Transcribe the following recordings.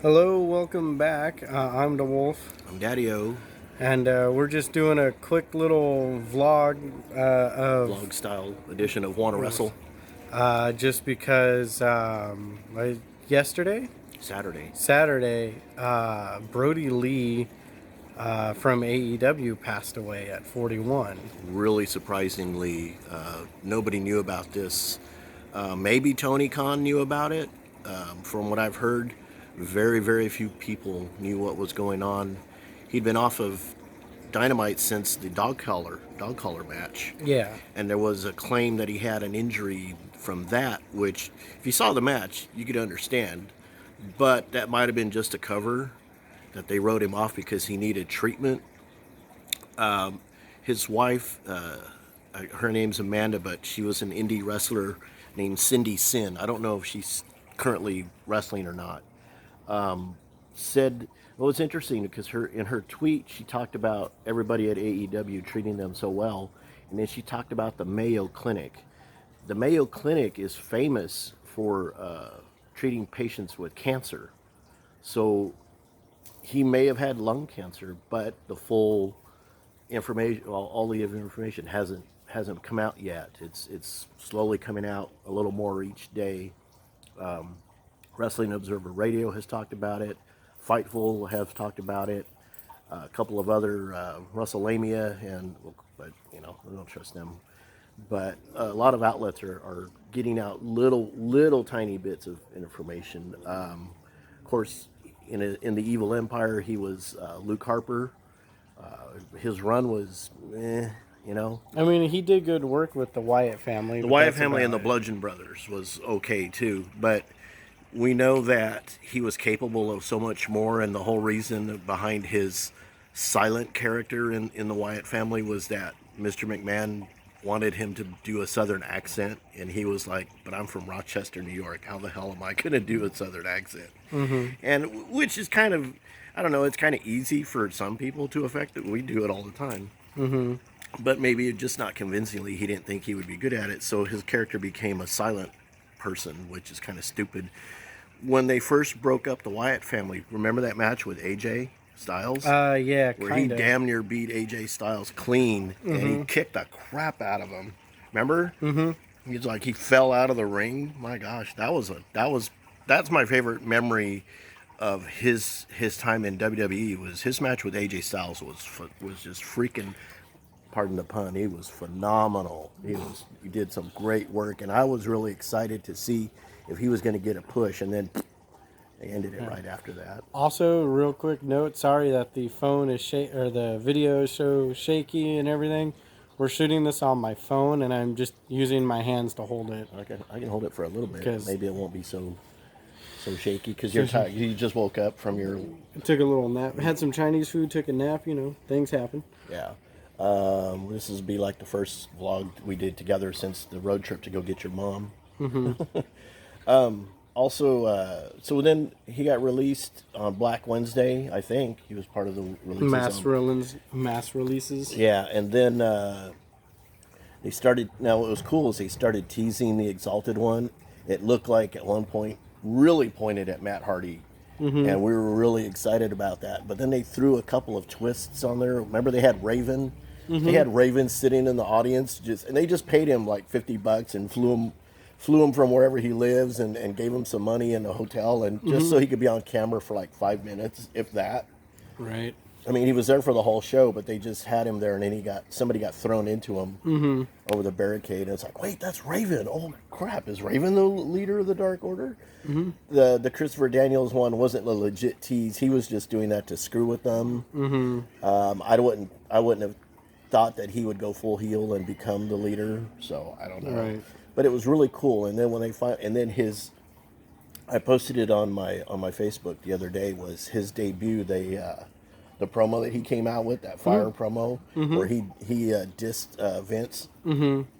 Hello, welcome back. I'm the Wolf, I'm Daddy-O, and we're just doing a quick little vlog of vlog style edition of Wanna Wrestle. just because yesterday, Saturday. Saturday, Brodie Lee from AEW passed away at 41. Really surprisingly, nobody knew about this. Maybe Tony Khan knew about it. From what I've heard, very, very few people knew what was going on. He'd been off of Dynamite since the dog collar match. Yeah, And there was a claim that he had an injury from that, which, if you saw the match, you could understand. But that might have been just a cover that they wrote him off because he needed treatment. His wife, her name's Amanda, but she was an indie wrestler named Cindy Sin. I don't know if she's currently wrestling or not. Said, well, it's interesting because in her tweet she talked about everybody at AEW treating them so well, and then she talked about the Mayo Clinic. The Mayo Clinic is famous for treating patients with cancer. So he may have had lung cancer, but the full information, all the information hasn't come out yet. It's slowly coming out a little more each day. Wrestling Observer Radio has talked about it. Fightful has talked about it. A couple of other WrestleMania, but I don't trust them. But a lot of outlets are getting out little tiny bits of information. Of course, in the Evil Empire, he was Luke Harper. His run was, I mean he did good work with the Wyatt family. The But Wyatt that's family and about the it. Bludgeon Brothers was okay too, but we know that he was capable of so much more, and the whole reason behind his silent character in the Wyatt family was that Mr. McMahon wanted him to do a southern accent, and he was like, but I'm from Rochester, New York. How the hell am I going to do a southern accent? And which is kind of, I don't know, it's kind of easy for some people to affect it. We do it all the time. But maybe just not convincingly, he didn't think he would be good at it, so his character became a silent person, which is kind of stupid. When they first broke up the Wyatt family, remember that match with AJ Styles? Yeah, Where he kind of. damn near beat AJ Styles clean, and he kicked the crap out of him. Remember? He's like, he fell out of the ring. My gosh, that's my favorite memory of his time in WWE. Was his match with AJ Styles was just freaking, pardon the pun, he was phenomenal. He did some great work, and I was really excited to see if he was going to get a push, and then they ended it right after that. Also, real quick note, sorry that the phone is or the video is so shaky and everything. We're shooting this on my phone, and I'm just using my hands to hold it. I can hold it for a little bit. 'Cause- Maybe it won't be so shaky because you're tired. You just woke up from your I took a little nap. Had some Chinese food, took a nap, things happen. yeah. This will be like the first vlog we did together since the road trip to go get your mom. Also, so then he got released on Black Wednesday. I think he was part of the releases. Mass releases. Yeah, and then they started. Now, what was cool is they started teasing the Exalted One. It looked like at one point really pointed at Matt Hardy, and we were really excited about that. But then they threw a couple of twists on there. Remember, they had Raven. They had Raven sitting in the audience, and they just paid him like $50 and flew him from wherever he lives, and gave him some money in a hotel, and just so he could be on camera for like 5 minutes, if that. Right. I mean, he was there for the whole show, but they just had him there, and then somebody got thrown into him over the barricade, and it's like, wait, that's Raven. Oh crap, is Raven the leader of the Dark Order? The Christopher Daniels one wasn't a legit tease. He was just doing that to screw with them. I wouldn't have thought that he would go full heel and become the leader. So I don't know. Right. But it was really cool. And then I posted it on my Facebook the other day. Was his debut. The promo that he came out with, that fire promo, where he dissed Vince.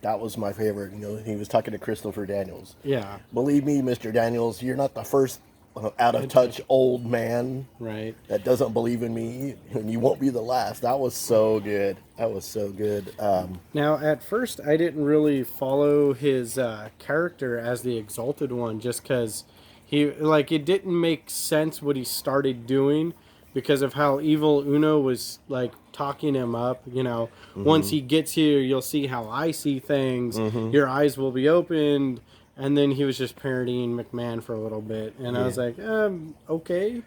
That was my favorite. He was talking to Christopher Daniels. Yeah. Believe me, Mr. Daniels, you're not the first out of touch old man Right. that doesn't believe in me, and you won't be the last. That was so good. Now, at first, I didn't really follow his character as the Exalted One, just because it didn't make sense what he started doing because of how evil Uno was like talking him up. Once he gets here, you'll see how I see things. Your eyes will be opened. And then he was just parodying McMahon for a little bit, and I was like, okay.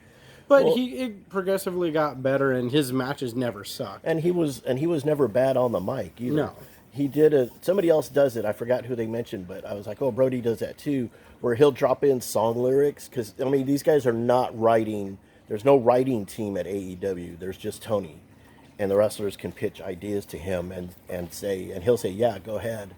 But Well, it progressively got better, and his matches never sucked. and he was never bad on the mic either. No. He did somebody else does it. I forgot who they mentioned, but I was like, oh, Brodie does that too, where he'll drop in song lyrics because I mean these guys are not writing. There's no writing team at AEW. There's just Tony, and the wrestlers can pitch ideas to him and say, and he'll say, yeah, go ahead.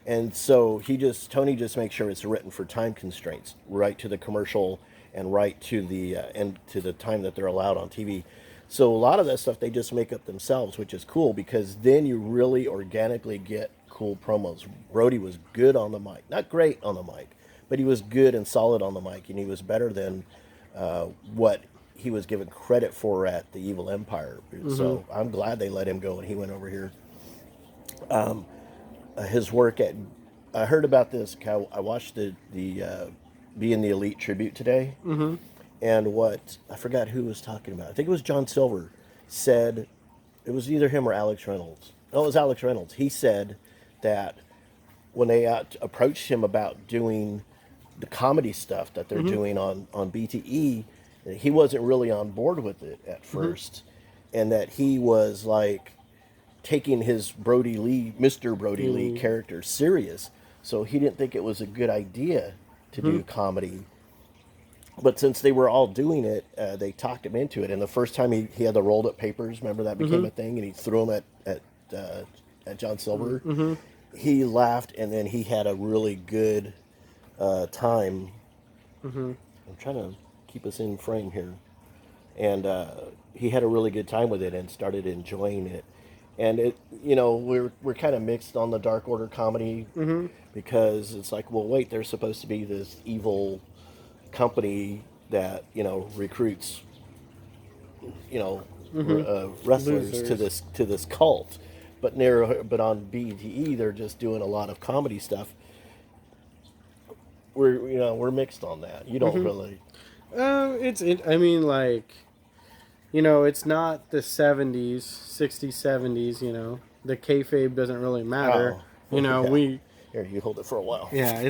And so Tony just makes sure it's written for time constraints, right to the commercial and right to the and to the time that they're allowed on TV. So a lot of that stuff they just make up themselves, which is cool because then you really organically get cool promos. Brodie was good on the mic, not great on the mic, but he was good and solid on the mic, and he was better than what he was given credit for at the Evil Empire. So I'm glad they let him go and he went over here. His work at I heard about this. I watched the Being the Elite tribute today, and what I forgot who was talking about. I think it was John Silver said it was either him or Alex Reynolds. No, it was Alex Reynolds. He said that when they approached him about doing the comedy stuff that they're doing on BTE, he wasn't really on board with it at first, and that he was like taking his Brodie Lee, Mr. Brodie Lee character serious. So he didn't think it was a good idea to do comedy. But since they were all doing it, they talked him into it. And the first time he had the rolled up papers, remember that became a thing, and he threw them at John Silver. He laughed, and then he had a really good time. I'm trying to keep us in frame here. And he had a really good time with it and started enjoying it. And we're kind of mixed on the Dark Order comedy because it's like, well, wait, there's supposed to be this evil company that recruits wrestlers Losers. to this cult, but on BTE they're just doing a lot of comedy stuff. We're mixed on that. You don't really. I mean, like, it's not the 70s, 60s, 70s, the kayfabe doesn't really matter. Oh, yeah. We, Here, you hold it for a while. yeah,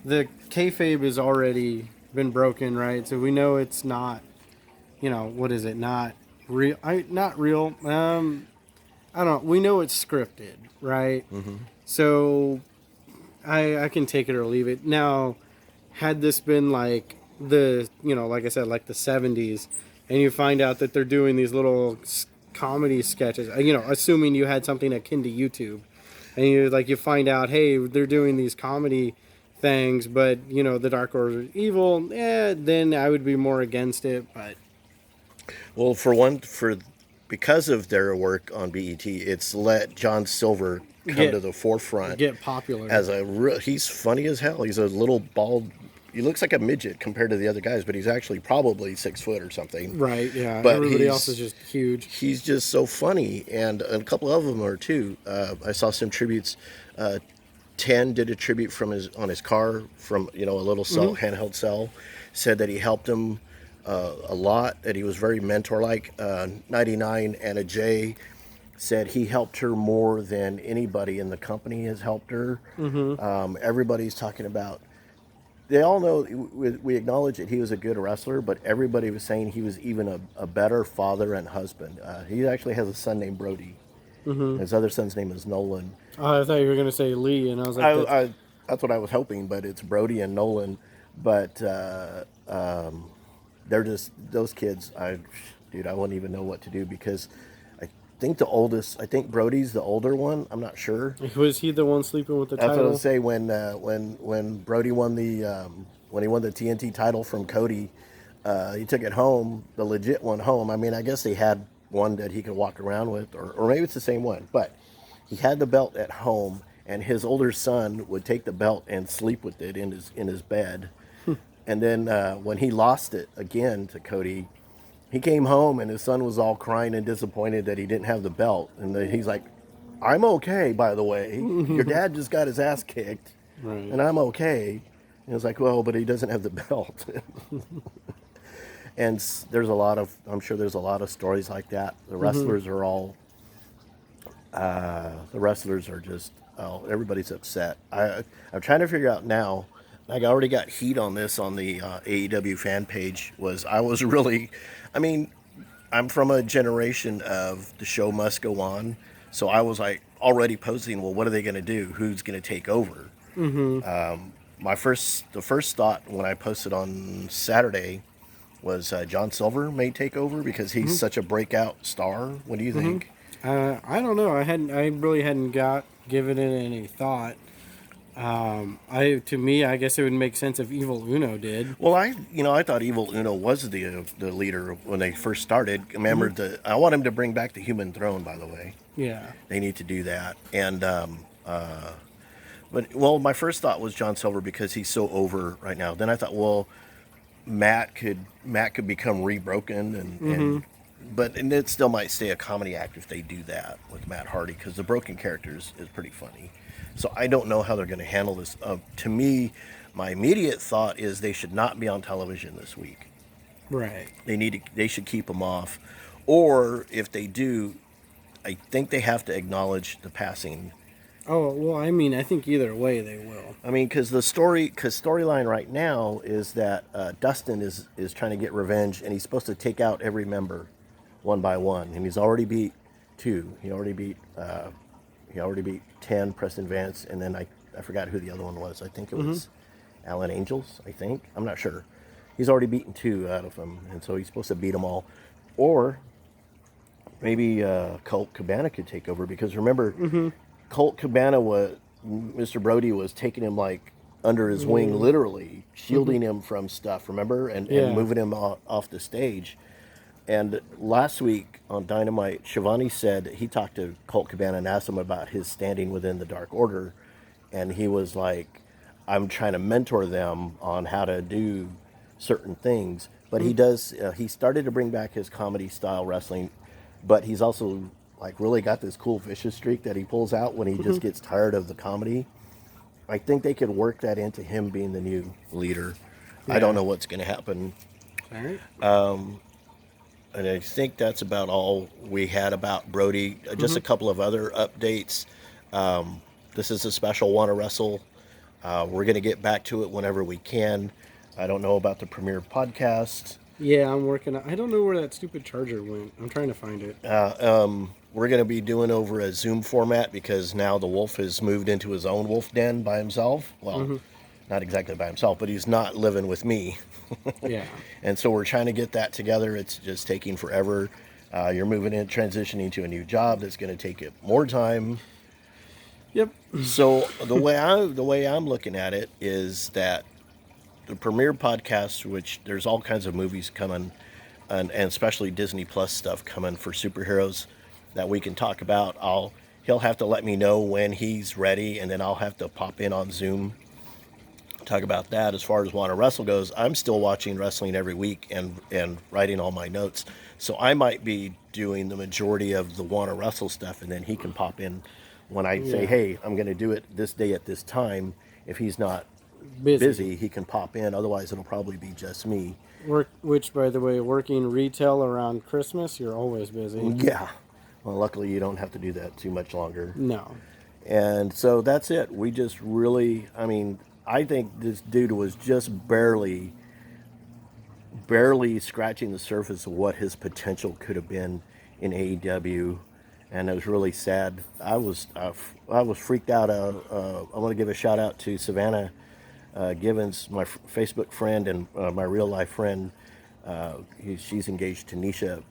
the kayfabe has already been broken, right? So we know it's not, what is it? Not real. Not real. I don't know. We know it's scripted, right? So I can take it or leave it. Now, had this been like like I said, like the 70s, and you find out that they're doing these little comedy sketches, assuming you had something akin to YouTube, and you find out, hey, they're doing these comedy things, but the Dark Order is evil, then I would be more against it. But Well, because of their work on BET, it's let John Silver come to the forefront. Get popular. He's funny as hell. He's a little bald. He looks like a midget compared to the other guys, but he's actually probably 6 foot or something. Right, yeah. But everybody else is just huge. He's just so funny, and a couple of them are too. I saw some tributes. 10 did a tribute on his car from a little handheld cell. Said that he helped him a lot, that he was very mentor-like. 99 Anna J said he helped her more than anybody in the company has helped her. Everybody's talking about. They all know, we acknowledge that he was a good wrestler, but everybody was saying he was even a better father and husband. He actually has a son named Brodie. His other son's name is Nolan. I thought you were going to say Lee, and I was like... That's what I was hoping, but it's Brodie and Nolan. But they're just, those kids, I wouldn't even know what to do because I think Brodie's the older one. I'm not sure. Was he the one sleeping with the That's title? what I would say when Brodie won when he won the TNT title from Cody, he took it home, the legit one home. I mean, I guess they had one that he could walk around with, or maybe it's the same one, but he had the belt at home, and his older son would take the belt and sleep with it in his bed. And then when he lost it again to Cody, he came home and his son was all crying and disappointed that he didn't have the belt. And he's like, I'm okay, by the way. Your dad just got his ass kicked, Right. and I'm okay. And it's like, well, but he doesn't have the belt. And there's a lot of, I'm sure there's a lot of stories like that. The wrestlers are all, the wrestlers are just, oh, everybody's upset. I'm trying to figure out now. I already got heat on this on the AEW fan page. I was really, I mean, I'm from a generation of the show must go on, so I was like already posting, well, what are they going to do? Who's going to take over? The first thought when I posted on Saturday was John Silver may take over because he's such a breakout star. What do you think? I don't know. I really hadn't given it any thought. To me, I guess it would make sense if Evil Uno did. Well, I thought Evil Uno was the leader when they first started. Remember, I want him to bring back the Human Throne. By the way, Yeah. they need to do that. And but well, my first thought was John Silver because he's so over right now. Then I thought, well, Matt could become rebroken and it still might stay a comedy act if they do that with Matt Hardy because the broken character is pretty funny. So I don't know how they're going to handle this. To me, my immediate thought is they should not be on television this week. Right. They should keep them off, or if they do, I think they have to acknowledge the passing. Oh, well, I mean, I think either way they will. I mean, because storyline right now is that Dustin is trying to get revenge, and he's supposed to take out every member one by one, and he's already beat 2. He already beat 10, Preston Vance, and then I forgot who the other one was. I think it was Alan Angels, I think. I'm not sure. He's already beaten 2 out of them, and so he's supposed to beat them all. Or maybe Colt Cabana could take over, because remember, Colt Cabana Mr. Brodie was taking him like under his wing, literally shielding him from stuff, remember? And moving him off the stage. And last week on Dynamite, Shivani said he talked to Colt Cabana and asked him about his standing within the Dark Order. And he was like, I'm trying to mentor them on how to do certain things. But he started to bring back his comedy style wrestling, but he's also like really got this cool vicious streak that he pulls out when he just gets tired of the comedy. I think they could work that into him being the new leader. I don't know what's going to happen. All right. And I think that's about all we had about Brodie. Just a couple of other updates. This is a special Wanna Wrestle. We're going to get back to it whenever we can. I don't know about the premiere podcast. Yeah, I'm working on. I don't know where that stupid charger went. I'm trying to find it. We're going to be doing over a Zoom format because now the wolf has moved into his own wolf den by himself. Well, not exactly by himself, but he's not living with me. Yeah. And so we're trying to get that together. It's just taking forever. You're moving in, transitioning to a new job that's going to take it more time. Yep. So the way I'm looking at it is that the premiere podcast, which there's all kinds of movies coming, and especially Disney Plus stuff coming for superheroes that we can talk about. He'll have to let me know when he's ready, and then I'll have to pop in on Zoom, talk about that. As far as Wanna Wrestle goes, I'm still watching wrestling every week and writing all my notes. So I might be doing the majority of the Wanna Wrestle stuff, and then he can pop in when I say, hey, I'm going to do it this day at this time. If he's not busy, he can pop in. Otherwise, it'll probably be just me. Which, by the way, working retail around Christmas, you're always busy. Yeah. Well, luckily, you don't have to do that too much longer. No. And so that's it. We just really, I think this dude was just barely scratching the surface of what his potential could have been in AEW. And it was really sad. I was freaked out. I want to give a shout out to Savannah Givens, my Facebook friend and my real life friend. She's engaged to Nisha.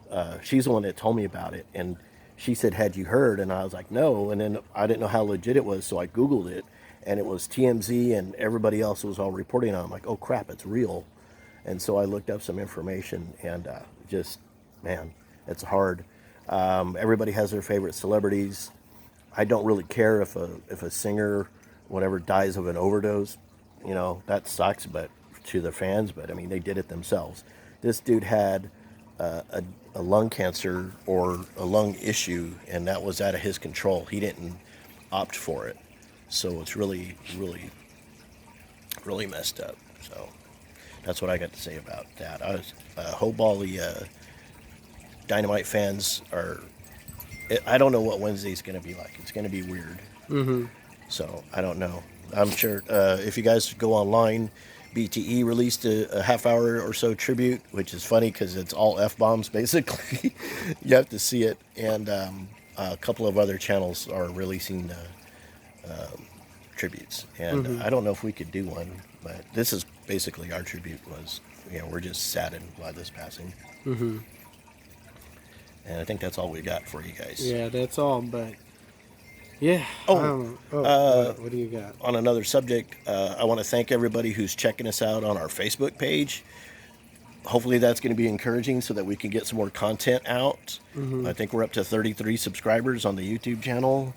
She's the one that told me about it, and she said, "Had you heard?" And I was like, "No." And then I didn't know how legit it was, so I Googled it, and it was TMZ, and everybody else was all reporting on it. I'm like, "Oh crap, it's real." And so I looked up some information, and man, it's hard. Everybody has their favorite celebrities. I don't really care if a singer, whatever, dies of an overdose. That sucks, but to the fans. But they did it themselves. This dude had a lung cancer or a lung issue, and that was out of his control. He didn't opt for it, so it's really, really really messed up. So that's what I got to say about that. I was hope all the Dynamite fans are. I don't know what Wednesday's going to be like. It's going to be weird. Mm-hmm. So I don't know. I'm sure if you guys go online, BTE released a half hour or so tribute, which is funny because it's all F bombs basically. You have to see it, and a couple of other channels are releasing tributes. And Mm-hmm. I don't know if we could do one, but this is basically our tribute. We're just saddened by this passing. Mm-hmm. And I think that's all we got for you guys. Yeah, that's all. But yeah. I Oh, don't know. Oh, what do you got? on another subject, I want to thank everybody who's checking us out on our Facebook page. Hopefully that's going to be encouraging so that we can get some more content out. Mm-hmm. I think we're up to 33 subscribers on the YouTube channel.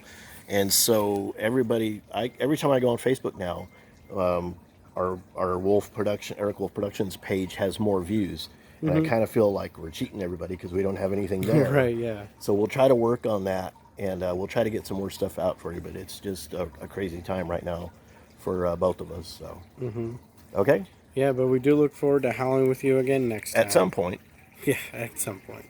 And so everybody, every time I go on Facebook now, our Eric Wolf Productions page has more views. And I Mm-hmm. kind of feel like we're cheating everybody because we don't have anything there. Right. Yeah. So we'll try to work on that, and we'll try to get some more stuff out for you. But it's just a crazy time right now for both of us. So, Mm-hmm. okay, Yeah, but we do look forward to howling with you again next time. at some point. Yeah, at some point.